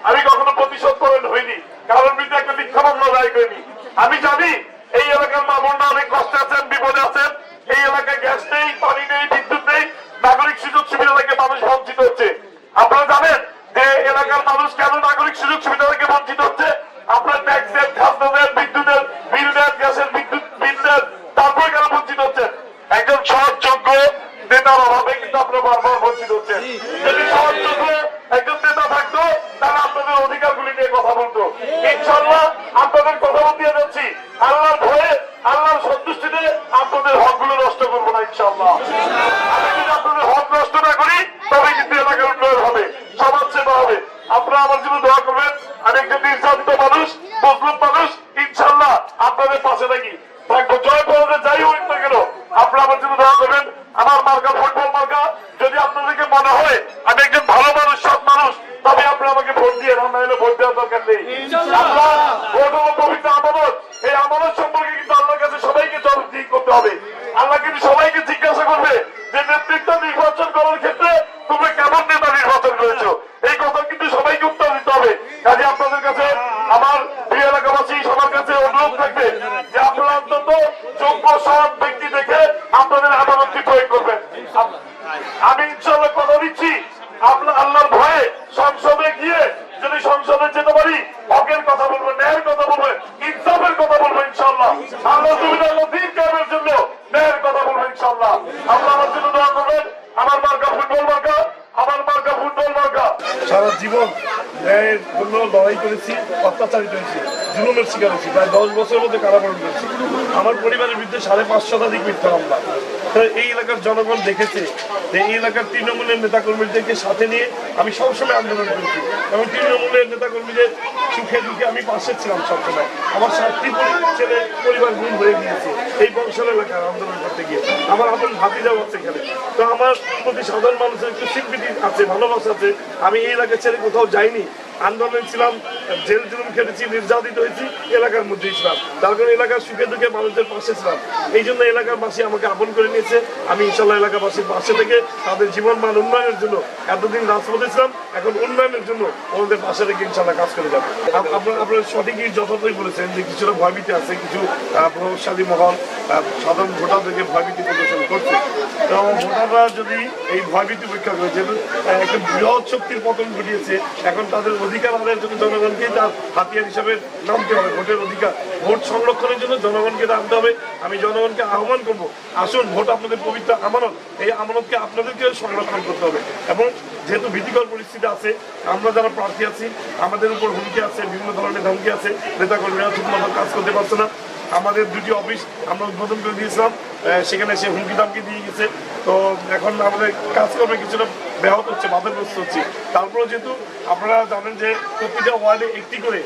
আমি কখনো প্রতিশোধ পরায়ণ হইনি, কারোর বিরুদ্ধে একটা মিথ্যা মামলা দায়ের করিনি। আমি জানি এই এলাকার মা বোনরা অনেক কষ্টে আছেন, বিপদে আছেন। এই এলাকায় গ্যাস নেই, পানি নেই, বিদ্যুৎ নেই, নাগরিক সুযোগ সুবিধা থেকে মানুষ বঞ্চিত হচ্ছে। আপনারা জানেন যে এলাকার মানুষ কেন নাগরিক সুযোগ সুবিধা থেকে বঞ্চিত হচ্ছে? আপনার ট্যাক্সের, খাজনাদের, বিদ্যুতের বিল দেন, গ্যাসের বিদ্যুৎ বিল দেন, তারপরে কেন বঞ্চিত হচ্ছেন? একজন সৎ যোগ্য নেতার অভাবে কিন্তু আপনারা বারবার বঞ্চিত হচ্ছেন। যদি সৎ যোগ্য একজন নেতা থাকতো তাহলে আপনাদের অধিকারগুলি নিয়ে কথা বলতো। ইনশাআল্লাহ আপনাদের কথা দিয়ে যাচ্ছি, আল্লাহর ভয়ে, আল্লাহর সন্তুষ্টিতে আপনাদের হকগুলো নষ্ট করবো না ইনশাআল্লাহ। আমি যদি আপনাদের হক নষ্ট না করি তবে কিন্তু এলাকার উন্নয়ন হবে, সমাজ সেবা হবে। আপনারা আমার জন্য দোয়া করবেন। আমি একজন নির্যাতিত মানুষ, মজলুম মানুষ, ইনশাআল্লাহ আপনাদের পাশে থাকি থাকবো। জয় পরাজয় যাই হোক না কেন আপনারা আমার জন্য দোয়া করবেন। আমার মার্কা ফুটবল মার্কা। যদি আপনাদেরকে মনে হয় আমি একজন ভালো মানুষ, সৎ মানুষ, তবে আপনারা আমাকে ভোট দিয়ে না হলে ভোট দেওয়ার দরকার নেই। ভোট হলো পবিত্র আমানত। এই আমানত সম্পর্কে কিন্তু আল্লাহর কাছে সবাইকে জবাবদিহি করতে হবে। আল্লাহ কিন্তু সবাইকে জিজ্ঞাসা করবে যে নেতৃত্ব নির্বাচন করার ক্ষেত্রে তোমরা কেমন নেতা নির্বাচন করেছো, এই কথা কিন্তু সবাইকে উত্তর দিতে হবে। কাজে আপনাদের কাছে আমার প্রিয় এলাকাবাসী সবার কাছে অনুরোধ থাকবে যে আপনারা অন্তত যোগ্য সৎ ব্যক্তি দেখে আপনাদের আমানতটি প্রয়োগ করবেন। আমি ইনশাআল্লাহ কথা দিচ্ছি, আপনার আল্লাহর ভয়ে সংসদে গিয়ে যদি সংসদে যেতে পারি, হকের কথা বলবো, ন্যায়ের কথা বলবো, ইনসাফের কথা বলবো ইনশাআল্লাহ। আল্লাহ সুবিধার দিন কায়েমের জন্য ন্যায়ের কথা বলবো ইনশাআল্লাহ। আপনারা আমার জন্য দোয়া করবেন। আমার মার্কা ফুটবল মার্কা, আমার মার্কা ফুটবল মার্কা। সারা জীবন ন্যায়ের জন্য লড়াই করেছি, অত্যাচারিত হয়েছি, জুলুমের শিকার হয়েছি, প্রায় 10 বছরের মধ্যে কারাবরণ করেছি। আমার পরিবারের বিরুদ্ধে 550 শতাধিক মিথ্যা মামলা। এই এলাকার জনগণ দেখেছে যে এই এলাকার তৃণমূলের নেতাকর্মীদেরকে সাথে নিয়ে আমি সবসময় আন্দোলন করেছি এবং তৃণমূলের নেতাকর্মীদের সুখে দুঃখে আমি পাশে ছিলাম সবসময়। আমার 7টি ছেলে পরিবার গুম হয়ে গিয়েছে এই বংশাল এলাকার আন্দোলন করতে গিয়ে। আমার আপন ভাতিজাও আছে এখানে। তো আমার প্রতি সাধারণ মানুষের একটু স্বীকৃতি আছে, ভালোবাসা আছে। আমি এই এলাকা ছেড়ে কোথাও যাইনি, আন্দোলন ছিলাম, জেল জুলুম খেটেছি, নির্যাতিত হয়েছি, এলাকার মধ্যেই ছিলাম। তার কারণে এলাকার সুখে দুঃখে মানুষদের পাশে ছিলাম। এই জন্য এলাকাবাসী আমাকে আপন করে নিয়েছে। আমি ইনশাল্লাহ এলাকাবাসীর পাশে থেকে তাদের জীবন মান উন্নয়নের জন্য, এতদিন রাজপথে ছিলাম, এখন উন্নয়নের জন্য ওদের পাশে থেকে ইনশাল্লাহ কাজ করে যাবো। আপনারা সঠিকই যথার্থই বলেছেন যে কিছুটা ভয়ভীতি আছে, কিছু প্রভাবশালী মহল সাধারণ ভোটারদেরকে ভয়ভীতি প্রদর্শন করছে। তো ভোটাররা যদি এই ভয়ভীতি উপেক্ষা করে, যেহেতু একটা বৃহৎ শক্তির পতন ঘটিয়েছে, এখন তাদের অধিকার আদায়ের জন্য জনগণকে তার হাতিয়ার হিসাবে নামতে হবে। ভোটের অধিকার, ভোট সংরক্ষণের জন্য জনগণকে নামতে হবে। আমি জনগণকে আহ্বান করবো, আসুন, ভোট আপনাদের পবিত্র আমানত, এই আমানতকে আপনাদেরকে সংরক্ষণ করতে হবে। এবং যেহেতু ভীতিকর পরিস্থিতি আছে, আমরা যারা প্রার্থী আছি আমাদের উপর হুমকি আছে, বিভিন্ন ধরনের ধমকি আছে, নেতাকর্মীরা ঠিকমতো কাজ করতে পারছে না। আমাদের 2টি অফিস আমরা উদ্বোধন করে দিয়েছিলাম, সেখানে সে হুমকি দামকি দিয়ে গেছে। তো এখন আমাদের কাজকর্মে কিছুটা ব্যাহত হচ্ছে, বাধাগ্রস্ত হচ্ছে। তারপরে যেহেতু আপনারা জানেন যে প্রতিটা ওয়ার্ডে একটি করে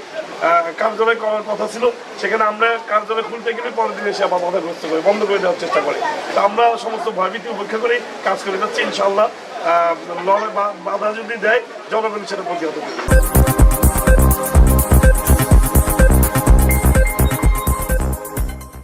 কার্যালয় করার কথা ছিল, সেখানে আমরা কার্যালয় খুলতে গেলে পরের দিন এসে আবার বাধাগ্রস্ত করে বন্ধ করে দেওয়ার চেষ্টা করি। তো আমরা সমস্ত ভয়ভীতি উপেক্ষা করে কাজ করে যাচ্ছি ইনশাআল্লাহ। বাধা যদি দেয় জনগণ সেটা প্রতিহত করবে।